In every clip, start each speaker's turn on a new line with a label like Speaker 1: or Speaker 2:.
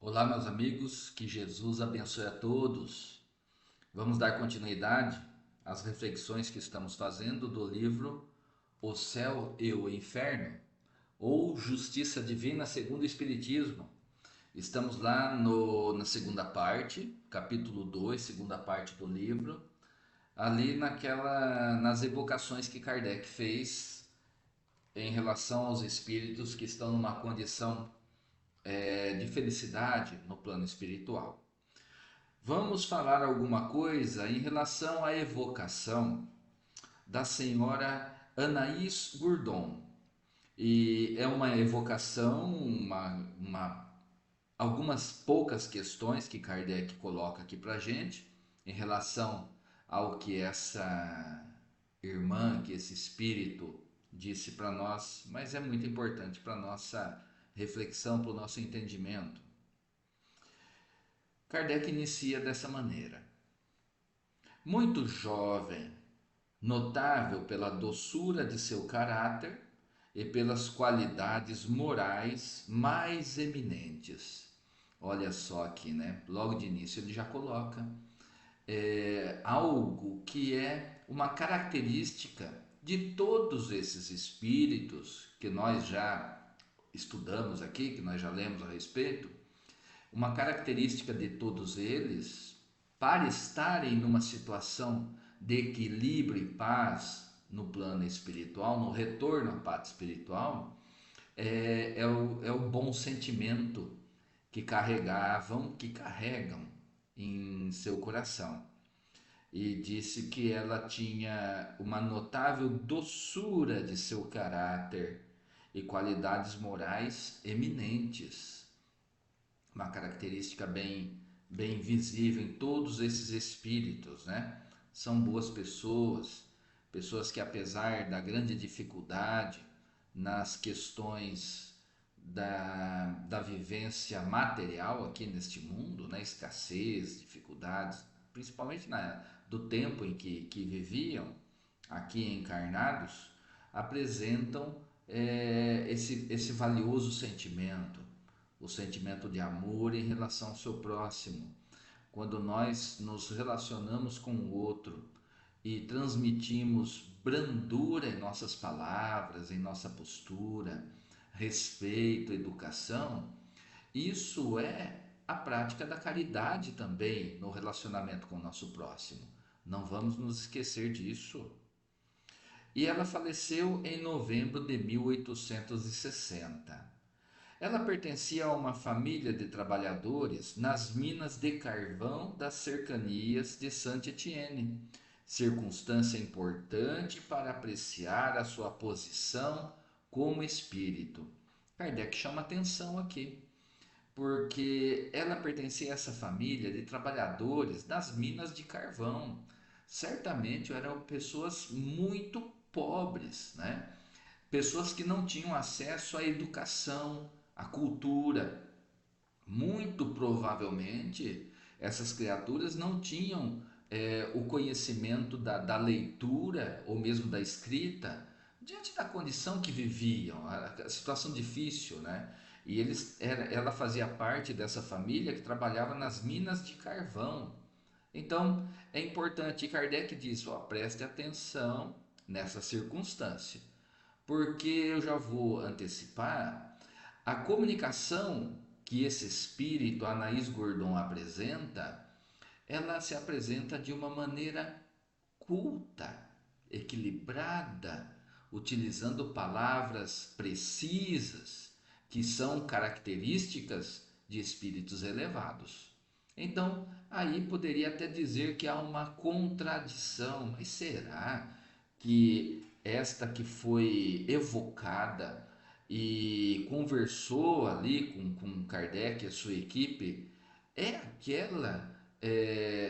Speaker 1: Olá, meus amigos, que Jesus abençoe a todos. Vamos dar continuidade às reflexões que estamos fazendo do livro O Céu e o Inferno, ou Justiça Divina segundo o Espiritismo. Estamos lá na segunda parte, capítulo 2, segunda parte do livro, ali nas evocações que Kardec fez em relação aos espíritos que estão numa condição de felicidade no plano espiritual. Vamos falar alguma coisa em relação à evocação da senhora Anaïs Gourdon. E é uma evocação, algumas poucas questões que Kardec coloca aqui para gente em relação ao que essa irmã, que esse espírito disse para nós, mas é muito importante para nossa reflexão, para o nosso entendimento. Kardec inicia dessa maneira: muito jovem, notável pela doçura de seu caráter e pelas qualidades morais mais eminentes. Olha só aqui, né? Logo de início ele já coloca algo que é uma característica de todos esses espíritos que nós já estudamos aqui, que nós já lemos a respeito. Uma característica de todos eles, para estarem numa situação de equilíbrio e paz no plano espiritual, no retorno à paz espiritual, é o bom sentimento que que carregam em seu coração. E disse que ela tinha uma notável doçura de seu caráter e qualidades morais eminentes, uma característica bem visível em todos esses espíritos, né? São boas pessoas, pessoas que apesar da grande dificuldade nas questões da vivência material aqui neste mundo, né? Escassez, dificuldades, principalmente do tempo em que viviam aqui encarnados, apresentam esse valioso sentimento, o sentimento de amor em relação ao seu próximo. Quando nós nos relacionamos com o outro e transmitimos brandura em nossas palavras, em nossa postura, respeito, educação, isso é a prática da caridade também no relacionamento com o nosso próximo. Não vamos nos esquecer disso. E ela faleceu em novembro de 1860. Ela pertencia a uma família de trabalhadores nas minas de carvão das cercanias de Saint-Étienne, circunstância importante para apreciar a sua posição como espírito. Kardec chama atenção aqui, porque ela pertencia a essa família de trabalhadores das minas de carvão. Certamente eram pessoas muito pobres, né? Pessoas que não tinham acesso à educação, à cultura. Muito provavelmente essas criaturas não tinham o conhecimento da leitura ou mesmo da escrita diante da condição que viviam, a situação difícil, né? E ela fazia parte dessa família que trabalhava nas minas de carvão. Então é importante, Kardec diz, ó, preste atenção nessa circunstância, porque eu já vou antecipar a comunicação que esse espírito, Anaïs Gordon, apresenta. Ela se apresenta de uma maneira culta, equilibrada, utilizando palavras precisas que são características de espíritos elevados. Então, aí poderia até dizer que há uma contradição, mas será que esta que foi evocada e conversou ali com Kardec e a sua equipe é aquela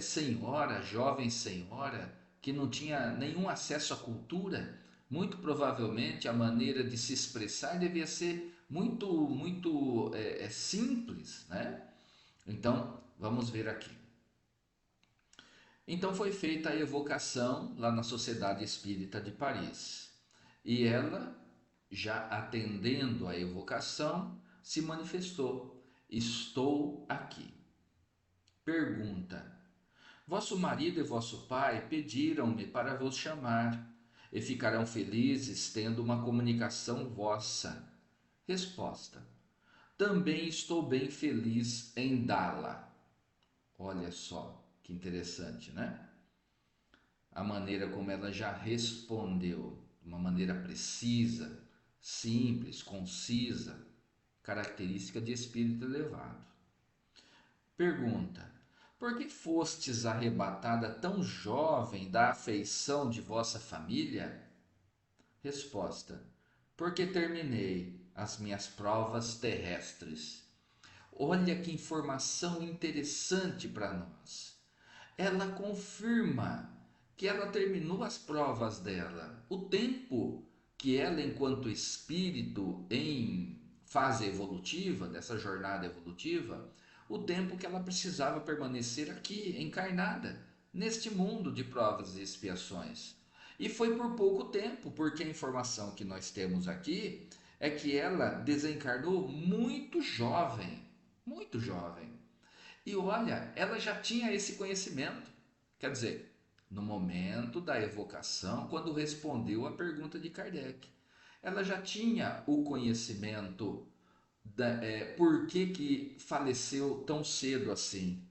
Speaker 1: senhora, jovem senhora, que não tinha nenhum acesso à cultura? Muito provavelmente a maneira de se expressar devia ser muito simples, né? Então, vamos ver aqui. Então foi feita a evocação lá na Sociedade Espírita de Paris. E ela, já atendendo à evocação, se manifestou estou aqui. Pergunta: vosso marido e vosso pai pediram-me para vos chamar, e ficarão felizes tendo uma comunicação vossa. Resposta: também estou bem feliz em dá-la. Olha só que interessante, né? A maneira como ela já respondeu, de uma maneira precisa, simples, concisa, característica de espírito elevado. Pergunta: por que fostes arrebatada tão jovem da afeição de vossa família? Resposta: porque terminei as minhas provas terrestres. Olha que informação interessante para nós. Ela confirma que ela terminou as provas dela. O tempo que ela, enquanto espírito em fase evolutiva, dessa jornada evolutiva, o tempo que ela precisava permanecer aqui, encarnada, neste mundo de provas e expiações. E foi por pouco tempo, porque a informação que nós temos aqui é que ela desencarnou muito jovem, muito jovem. E olha, ela já tinha esse conhecimento. Quer dizer, no momento da evocação, quando respondeu a pergunta de Kardec, ela já tinha o conhecimento por que faleceu tão cedo assim.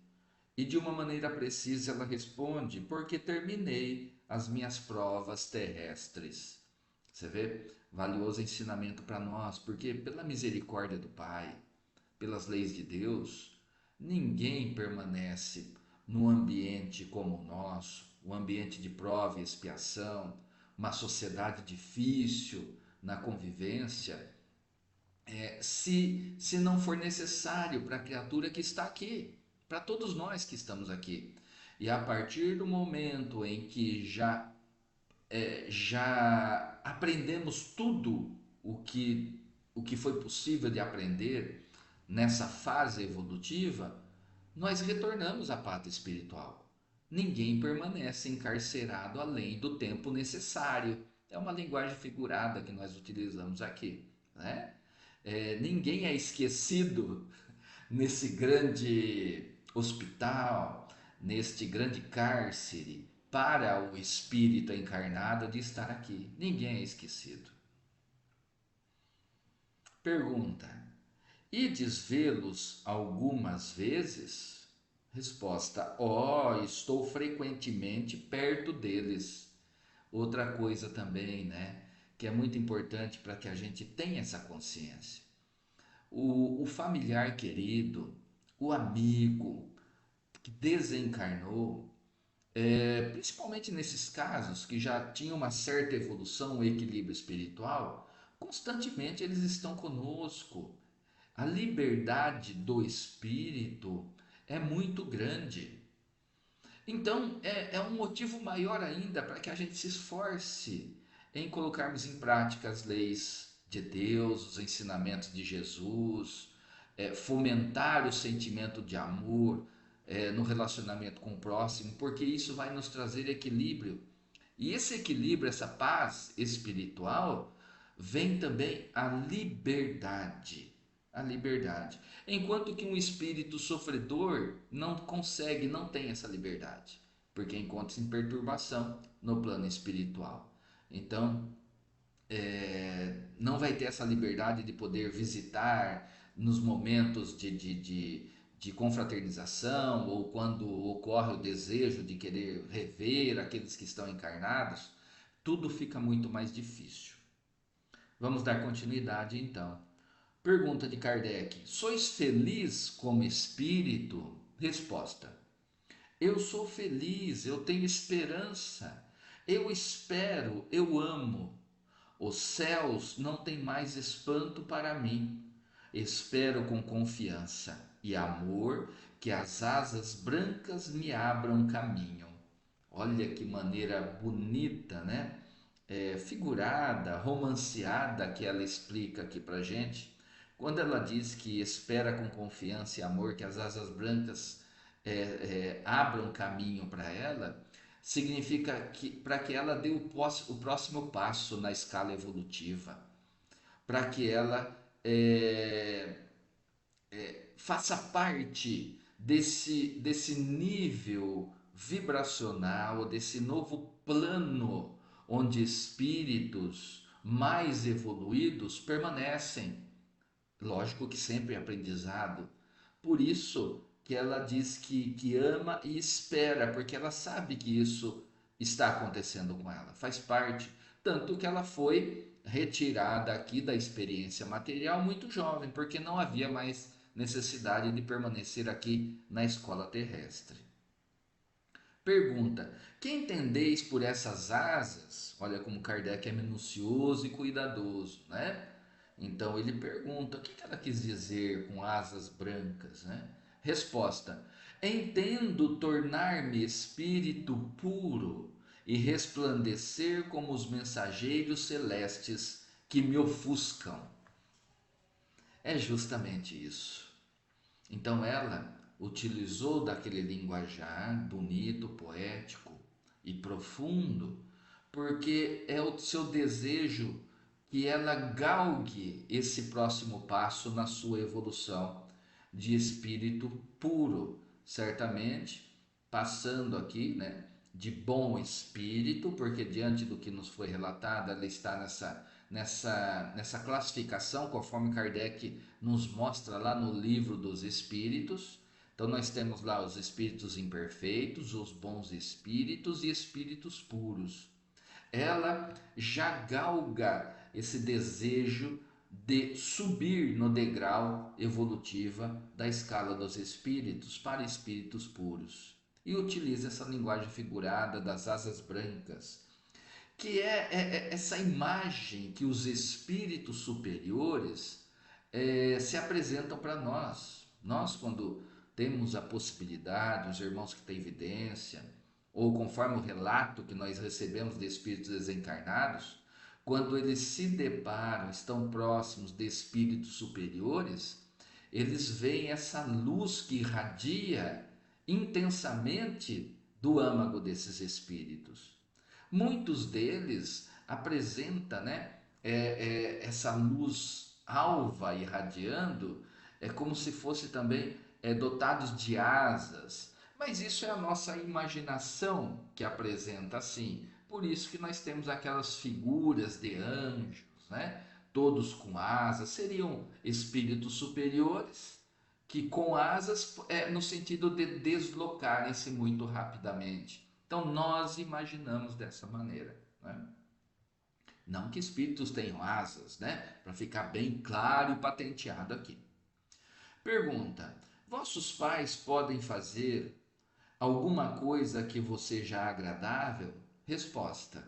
Speaker 1: E de uma maneira precisa ela responde: porque terminei as minhas provas terrestres. Você vê? Valioso ensinamento para nós, porque pela misericórdia do Pai, pelas leis de Deus, ninguém permanece num ambiente como o nosso, um ambiente de prova e expiação, uma sociedade difícil na convivência, se não for necessário para a criatura que está aqui, para todos nós que estamos aqui. E a partir do momento em que já aprendemos tudo o que foi possível de aprender nessa fase evolutiva, nós retornamos à pátria espiritual. Ninguém permanece encarcerado além do tempo necessário. É uma linguagem figurada que nós utilizamos aqui, né? Ninguém é esquecido nesse grande hospital, neste grande cárcere, para o espírito encarnado de estar aqui. Ninguém é esquecido. Pergunta: ides vê-los algumas vezes? Resposta: estou frequentemente perto deles. Outra coisa também, né, que é muito importante para que a gente tenha essa consciência. O familiar querido, o amigo que desencarnou, principalmente nesses casos que já tinham uma certa evolução, um equilíbrio espiritual, constantemente eles estão conosco. A liberdade do espírito é muito grande. Então, é um motivo maior ainda para que a gente se esforce em colocarmos em prática as leis de Deus, os ensinamentos de Jesus, fomentar o sentimento de amor no relacionamento com o próximo, porque isso vai nos trazer equilíbrio. E esse equilíbrio, essa paz espiritual, vem também a liberdade. A liberdade. Enquanto que um espírito sofredor não consegue, não tem essa liberdade, porque encontra-se em perturbação no plano espiritual. Então, não vai ter essa liberdade de poder visitar nos momentos de confraternização ou quando ocorre o desejo de querer rever aqueles que estão encarnados, tudo fica muito mais difícil. Vamos dar continuidade então. Pergunta de Kardec: sois feliz como espírito? Resposta: eu sou feliz, eu tenho esperança, eu espero, eu amo. Os céus não têm mais espanto para mim. Espero com confiança e amor que as asas brancas me abram caminho. Olha que maneira bonita, né? Figurada, romanceada que ela explica aqui para gente. Quando ela diz que espera com confiança e amor que as asas brancas abram caminho para ela, significa que para que ela dê o próximo passo na escala evolutiva, para que ela faça parte desse nível vibracional, desse novo plano onde espíritos mais evoluídos permanecem. Lógico que sempre é aprendizado. Por isso que ela diz que ama e espera, porque ela sabe que isso está acontecendo com ela, faz parte. Tanto que ela foi retirada aqui da experiência material muito jovem, porque não havia mais necessidade de permanecer aqui na escola terrestre. Pergunta: que entendeis por essas asas? Olha como Kardec é minucioso e cuidadoso, né? Então ele pergunta: o que ela quis dizer com asas brancas, né? Resposta: entendo tornar-me espírito puro e resplandecer como os mensageiros celestes que me ofuscam. É justamente isso. Então ela utilizou daquele linguajar bonito, poético e profundo, porque é o seu desejo que ela galgue esse próximo passo na sua evolução de espírito puro, certamente passando aqui, né, de bom espírito, porque diante do que nos foi relatado, ela está nessa classificação, conforme Kardec nos mostra lá no livro dos espíritos. Então nós temos lá os espíritos imperfeitos, os bons espíritos e espíritos puros. Ela já galga esse desejo de subir no degrau evolutiva da escala dos espíritos para espíritos puros. E utiliza essa linguagem figurada das asas brancas, que é essa imagem que os espíritos superiores se apresentam para nós. Nós, quando temos a possibilidade, os irmãos que têm evidência, ou conforme o relato que nós recebemos de espíritos desencarnados, quando eles se deparam, estão próximos de espíritos superiores, eles veem essa luz que irradia intensamente do âmago desses espíritos. Muitos deles apresentam, né, essa luz alva irradiando, é como se fosse também dotados de asas, mas isso é a nossa imaginação que apresenta assim. Por isso que nós temos aquelas figuras de anjos, né? Todos com asas, seriam espíritos superiores que com asas no sentido de deslocarem-se muito rapidamente. Então nós imaginamos dessa maneira, né? Não que espíritos tenham asas, né? Para ficar bem claro e patenteado aqui. Pergunta: vossos pais podem fazer alguma coisa que vos seja agradável? Resposta: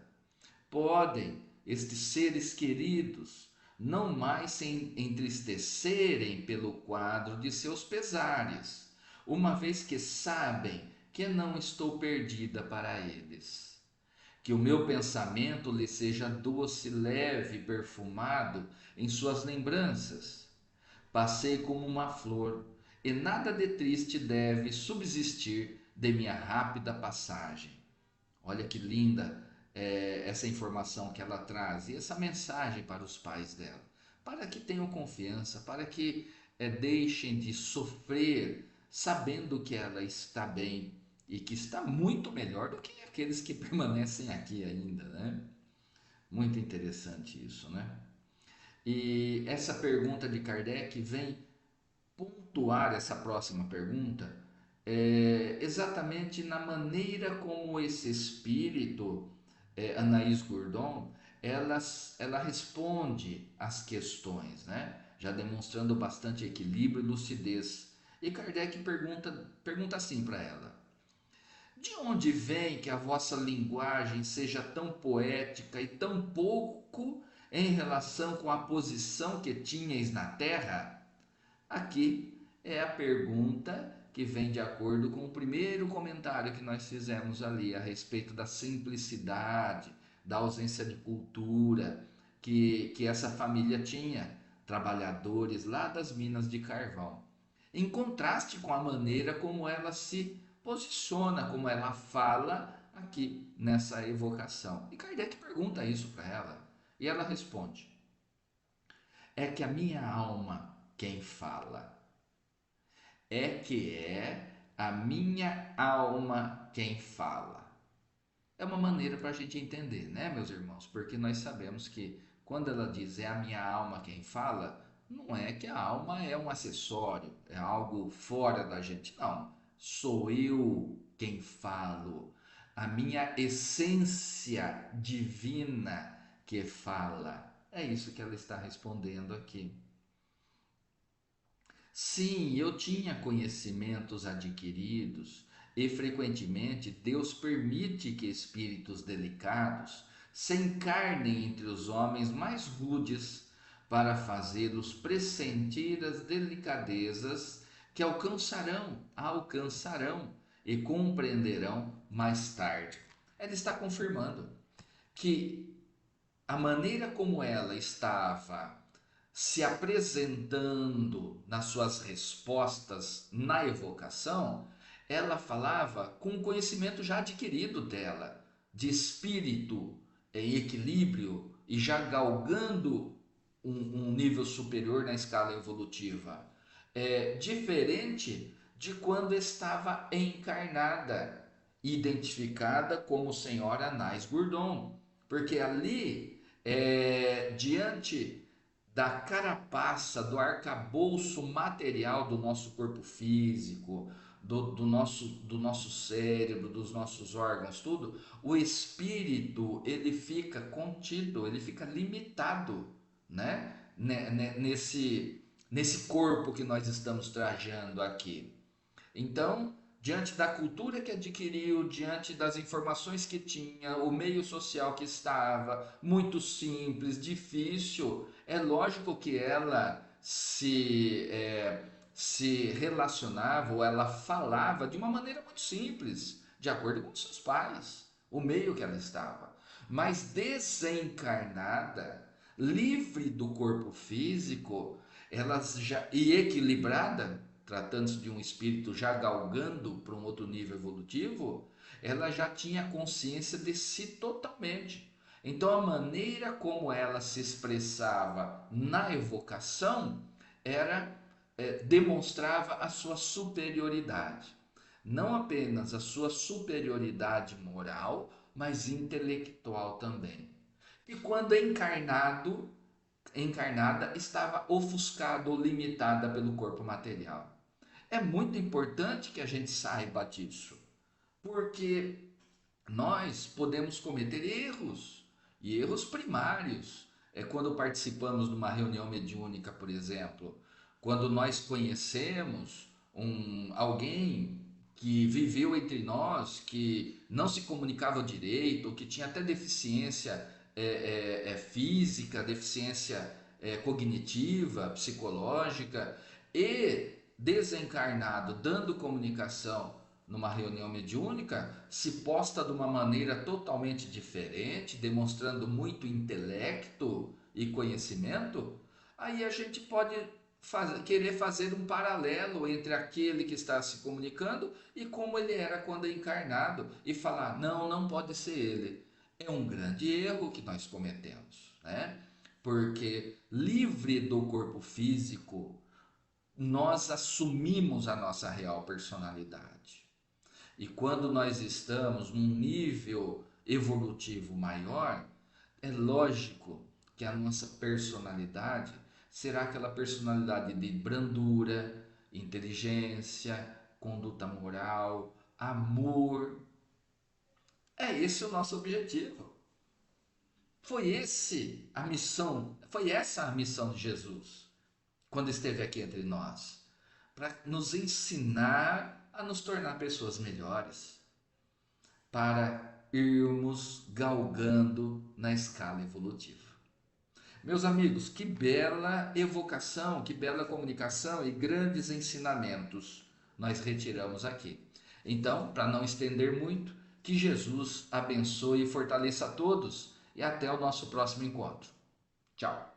Speaker 1: podem estes seres queridos não mais se entristecerem pelo quadro de seus pesares, uma vez que sabem que não estou perdida para eles. Que o meu pensamento lhe seja doce, leve e perfumado em suas lembranças. Passei como uma flor, e nada de triste deve subsistir de minha rápida passagem. Olha que linda essa informação que ela traz e essa mensagem para os pais dela, para que tenham confiança, para que deixem de sofrer, sabendo que ela está bem e que está muito melhor do que aqueles que permanecem aqui ainda, né? Muito interessante isso, né? E essa pergunta de Kardec vem pontuar essa próxima pergunta exatamente na maneira como esse espírito, Anaïs Gourdon, ela responde às questões, né? Já demonstrando bastante equilíbrio e lucidez. E Kardec pergunta assim para ela: de onde vem que a vossa linguagem seja tão poética e tão pouco em relação com a posição que tinhais na terra? Aqui é a pergunta que vem de acordo com o primeiro comentário que nós fizemos ali a respeito da simplicidade, da ausência de cultura que essa família tinha, trabalhadores lá das minas de carvão. Em contraste com a maneira como ela se posiciona, como ela fala aqui nessa evocação. E Kardec pergunta isso para ela e ela responde: é que a minha alma quem fala. é que é a minha alma quem fala. É uma maneira para a gente entender, né, meus irmãos? Porque nós sabemos que quando ela diz é a minha alma quem fala, não é que a alma é um acessório, é algo fora da gente. Não, sou eu quem falo. A minha essência divina que fala. É isso que ela está respondendo aqui. Sim, eu tinha conhecimentos adquiridos e frequentemente Deus permite que espíritos delicados se encarnem entre os homens mais rudes para fazê-los pressentir as delicadezas que alcançarão e compreenderão mais tarde. Ela está confirmando que a maneira como ela estava se apresentando nas suas respostas na evocação, ela falava com o conhecimento já adquirido dela, de espírito em equilíbrio e já galgando um nível superior na escala evolutiva. Diferente de quando estava encarnada, identificada como Senhora Anais Bourdon, porque ali, diante da carapaça, do arcabouço material do nosso corpo físico, do nosso cérebro, dos nossos órgãos, tudo, o espírito ele fica contido, ele fica limitado, né? Nesse corpo que nós estamos trajando aqui. Então, diante da cultura que adquiriu, diante das informações que tinha, o meio social que estava, muito simples, difícil, é lógico que ela se relacionava ou ela falava de uma maneira muito simples, de acordo com seus pais, o meio que ela estava. Mas desencarnada, livre do corpo físico, ela já e equilibrada, tratando-se de um espírito já galgando para um outro nível evolutivo, ela já tinha consciência de si totalmente. Então, a maneira como ela se expressava na evocação demonstrava a sua superioridade. Não apenas a sua superioridade moral, mas intelectual também. E quando encarnada, estava ofuscada ou limitada pelo corpo material. É muito importante que a gente saiba disso, porque nós podemos cometer erros, e erros primários. É quando participamos de uma reunião mediúnica, por exemplo, quando nós conhecemos alguém que viveu entre nós, que não se comunicava direito, que tinha até deficiência física, deficiência cognitiva, psicológica, e desencarnado, dando comunicação numa reunião mediúnica, se posta de uma maneira totalmente diferente, demonstrando muito intelecto e conhecimento, aí a gente pode querer fazer um paralelo entre aquele que está se comunicando e como ele era quando encarnado e falar, não, não pode ser ele. É um grande erro que nós cometemos, né? Porque livre do corpo físico, nós assumimos a nossa real personalidade. E quando nós estamos num nível evolutivo maior, é lógico que a nossa personalidade será aquela personalidade de brandura, inteligência, conduta moral, amor. É esse o nosso objetivo. Foi essa a missão de Jesus quando esteve aqui entre nós, para nos ensinar a nos tornar pessoas melhores, para irmos galgando na escala evolutiva. Meus amigos, que bela evocação, que bela comunicação e grandes ensinamentos nós retiramos aqui. Então, para não estender muito, que Jesus abençoe e fortaleça a todos e até o nosso próximo encontro. Tchau!